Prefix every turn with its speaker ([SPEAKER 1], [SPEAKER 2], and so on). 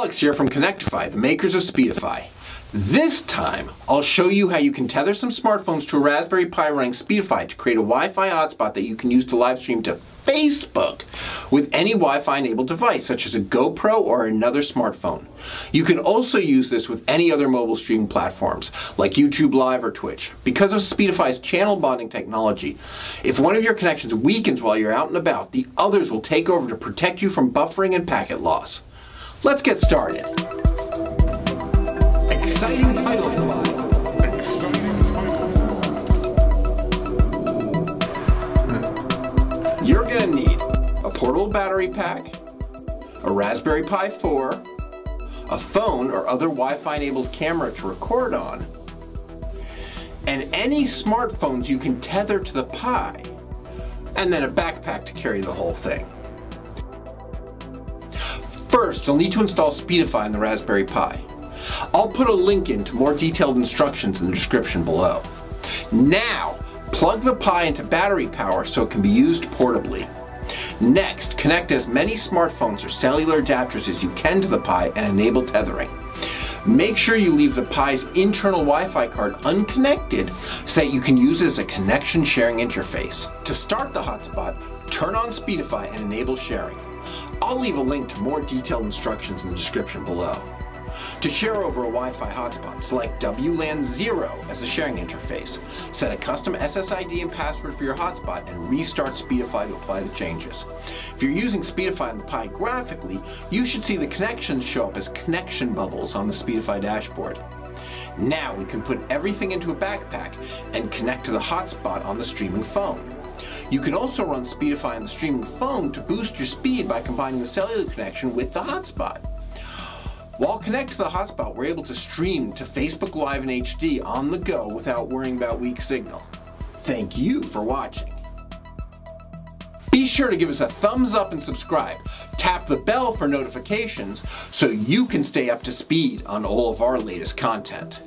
[SPEAKER 1] Alex here from Connectify, the makers of Speedify. This time, I'll show you how you can tether some smartphones to a Raspberry Pi running Speedify to create a Wi-Fi hotspot that you can use to live stream to Facebook with any Wi-Fi enabled device, such as a GoPro or another smartphone. You can also use this with any other mobile streaming platforms, like YouTube Live or Twitch. Because of Speedify's channel bonding technology, if one of your connections weakens while you're out and about, the others will take over to protect you from buffering and packet loss. Let's get started. Exciting titles. You're going to need a portable battery pack, a Raspberry Pi 4, a phone or other Wi-Fi enabled camera to record on, and any smartphones you can tether to the Pi, and then a backpack to carry the whole thing. First, you'll need to install Speedify on the Raspberry Pi. I'll put a link in to more detailed instructions in the description below. Now, plug the Pi into battery power so it can be used portably. Next, connect as many smartphones or cellular adapters as you can to the Pi and enable tethering. Make sure you leave the Pi's internal Wi-Fi card unconnected so that you can use it as a connection sharing interface. To start the hotspot, turn on Speedify and enable sharing. I'll leave a link to more detailed instructions in the description below. To share over a Wi-Fi hotspot, select WLAN 0 as the sharing interface. Set a custom SSID and password for your hotspot and restart Speedify to apply the changes. If you're using Speedify on the Pi graphically, you should see the connections show up as connection bubbles on the Speedify dashboard. Now we can put everything into a backpack and connect to the hotspot on the streaming phone. You can also run Speedify on the streaming phone to boost your speed by combining the cellular connection with the hotspot. While connected to the hotspot, we're able to stream to Facebook Live in HD on the go without worrying about weak signal. Thank you for watching. Be sure to give us a thumbs up and subscribe. Tap the bell for notifications so you can stay up to speed on all of our latest content.